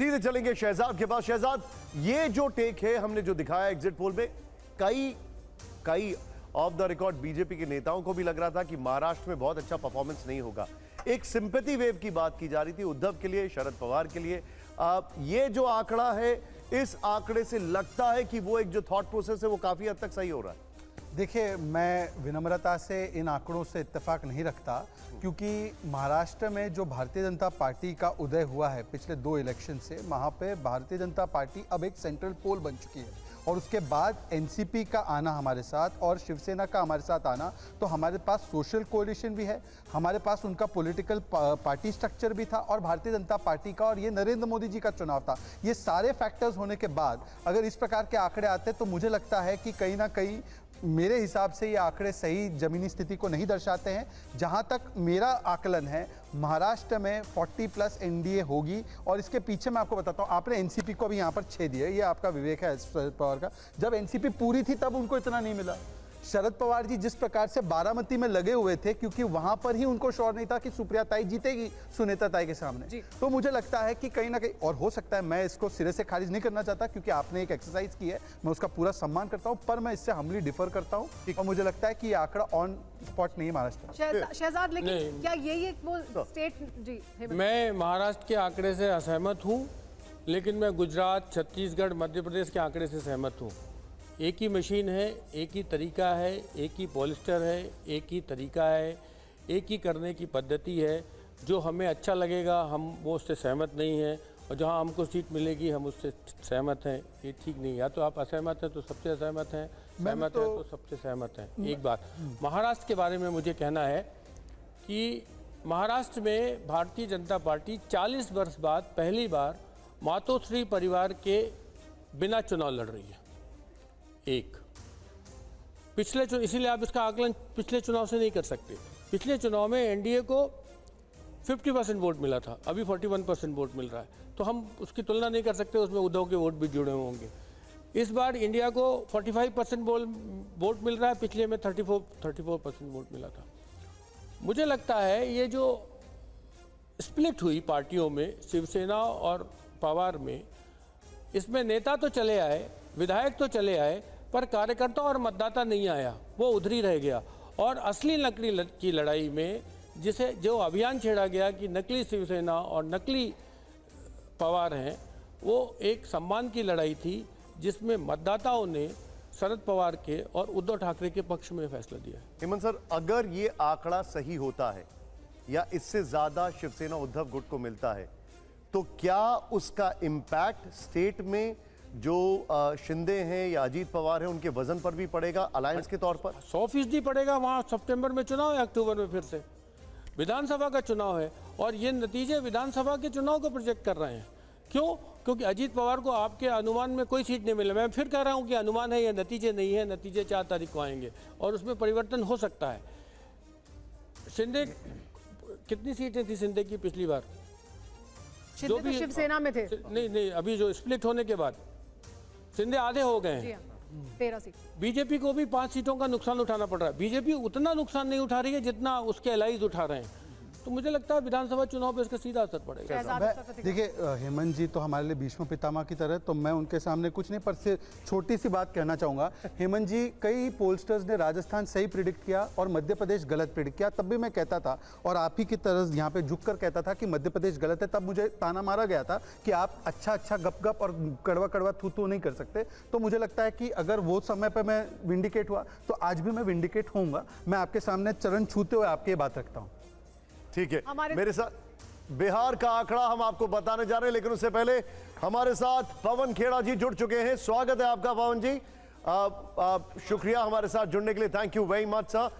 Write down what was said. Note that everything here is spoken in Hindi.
सीधे चलेंगे शहजाद के पास। शहजाद, ये जो टेक है हमने जो दिखाया एग्जिट पोल में, कई ऑफ द रिकॉर्ड बीजेपी के नेताओं को भी लग रहा था कि महाराष्ट्र में बहुत अच्छा परफॉर्मेंस नहीं होगा। एक सिंपैथी वेव की बात की जा रही थी उद्धव के लिए, शरद पवार के लिए। ये जो आंकड़ा है, इस आंकड़े से लगता है कि वो एक जो थॉट प्रोसेस है वो काफी हद तक सही हो रहा है। देखिए, मैं विनम्रता से इन आंकड़ों से इत्तेफाक नहीं रखता, क्योंकि महाराष्ट्र में जो भारतीय जनता पार्टी का उदय हुआ है पिछले 2 इलेक्शन से, वहाँ पे भारतीय जनता पार्टी अब एक सेंट्रल पोल बन चुकी है। और उसके बाद एनसीपी का आना हमारे साथ और शिवसेना का हमारे साथ आना, तो हमारे पास सोशल कोalition भी है, हमारे पास उनका पॉलिटिकल पार्टी स्ट्रक्चर भी था और भारतीय जनता पार्टी का, और ये नरेंद्र मोदी जी का चुनाव था। ये सारे फैक्टर्स होने के बाद अगर इस प्रकार के आंकड़े आते तो मुझे लगता है कि कहीं ना कहीं मेरे हिसाब से ये आंकड़े सही जमीनी स्थिति को नहीं दर्शाते हैं। जहां तक मेरा आकलन है, महाराष्ट्र में 40+ एनडीए होगी। और इसके पीछे मैं आपको बताता हूं, आपने एनसीपी को भी यहां पर 6 दिए, ये आपका विवेक है शरद पवार का। जब एनसीपी पूरी थी तब उनको इतना नहीं मिला। शरद पवार जी जिस प्रकार से बारामती में लगे हुए थे, क्योंकि वहां पर ही उनको श्योर नहीं था कि सुप्रिया ताई जीतेगी सुनेता ताई के सामने। तो मुझे लगता है कि कहीं ना कहीं, और हो सकता है, मैं इसको सिरे से खारिज नहीं करना चाहता क्योंकि आपने एक एक्सरसाइज की है, मैं उसका पूरा सम्मान करता हूं, पर मैं इससे हमली डिफर करता हूं और मुझे लगता है कि ये आंकड़ा ऑन स्पॉट नहीं महाराष्ट्र। शहजाद, लेकिन क्या यही एक वो स्टेट? जी, मैं महाराष्ट्र के आंकड़े से असहमत हूं, लेकिन मैं गुजरात, छत्तीसगढ़, मध्य प्रदेश के आंकड़े से सहमत हूं। एक ही मशीन है, एक ही तरीका है, एक ही पॉलिस्टर है, एक ही तरीका है, एक ही करने की पद्धति है। जो हमें अच्छा लगेगा हम वो उससे सहमत नहीं हैं, और जहां हमको सीट मिलेगी हम उससे सहमत हैं। ये ठीक नहीं। या तो आप असहमत हैं तो सबसे असहमत हैं, सहमत हैं तो सबसे सहमत हैं। एक बात महाराष्ट्र के बारे में मुझे कहना है कि महाराष्ट्र में भारतीय जनता पार्टी 40 वर्ष बाद पहली बार मातोश्री परिवार के बिना चुनाव लड़ रही है। एक पिछले इसीलिए आप इसका आकलन पिछले चुनाव से नहीं कर सकते। पिछले चुनाव में एनडीए को 50% वोट मिला था, अभी 41% वोट मिल रहा है, तो हम उसकी तुलना नहीं कर सकते, उसमें उद्धव के वोट भी जुड़े होंगे। इस बार इंडिया को 45% वोट मिल रहा है, पिछले में 34% वोट मिला था। मुझे लगता है ये जो स्प्लिट हुई पार्टियों में, शिवसेना और पवार में, इसमें नेता तो चले आए, विधायक तो चले आए, पर कार्यकर्ता और मतदाता नहीं आया, वो उधर ही रह गया। और असली नकली की लड़ाई में जो अभियान छेड़ा गया कि नकली शिवसेना और नकली पवार हैं, वो एक सम्मान की लड़ाई थी जिसमें मतदाताओं ने शरद पवार के और उद्धव ठाकरे के पक्ष में फैसला दिया। हेमंत सर, अगर ये आंकड़ा सही होता है या इससे ज्यादा शिवसेना उद्धव गुट को मिलता है, तो क्या उसका इम्पैक्ट स्टेट में जो शिंदे हैं या अजीत पवार हैं उनके वजन पर भी पड़ेगा अलायंस के तौर पर? 100% पड़ेगा। वहाँ सितंबर में चुनाव है, अक्टूबर में फिर से विधानसभा का चुनाव है, और ये नतीजे विधानसभा के चुनाव को प्रोजेक्ट कर रहे हैं। क्यों? क्योंकि अजीत पवार को आपके अनुमान में कोई सीट नहीं मिला। मैं फिर कह रहा हूँ कि अनुमान है, ये नतीजे नहीं है। नतीजे 4 तारीख को आएंगे और उसमें परिवर्तन हो सकता है। शिंदे, कितनी सीटें थी शिंदे की पिछली बार? जो भी शिवसेना में थे। नहीं, अभी जो स्प्लिट होने के बाद शिंदे आधे हो गए हैं। 13 सीट। बीजेपी को भी 5 सीटों का नुकसान उठाना पड़ रहा है। बीजेपी उतना नुकसान नहीं उठा रही है जितना उसके एलाइज उठा रहे हैं। तो मुझे लगता है विधानसभा चुनाव पे इसका सीधा असर पड़ेगा। देखिए, हेमंत जी तो हमारे लिए भीष्म पितामह की तरह, तो मैं उनके सामने कुछ नहीं, पर से छोटी सी बात कहना चाहूँगा। हेमंत जी, कई पोलस्टर्स ने राजस्थान सही प्रिडिक्ट किया और मध्य प्रदेश गलत प्रिडिक्ट किया। तब भी मैं कहता था, और आप ही की तरह यहाँ पे झुक कर कहता था कि मध्य प्रदेश गलत है। तब मुझे ताना मारा गया था कि आप अच्छा गप और कड़वा थू नहीं कर सकते। तो मुझे लगता है कि अगर वो समय पर मैं विंडिकेट हुआ तो आज भी मैं विंडिकेट होऊंगा। मैं आपके सामने चरण छूते हुए आपकी बात रखता हूँ। ठीक है, मेरे साथ बिहार का आंकड़ा हम आपको बताने जा रहे हैं, लेकिन उससे पहले हमारे साथ पवन खेड़ा जी जुड़ चुके हैं। स्वागत है आपका पवन जी। शुक्रिया हमारे साथ जुड़ने के लिए, thank you very much sir.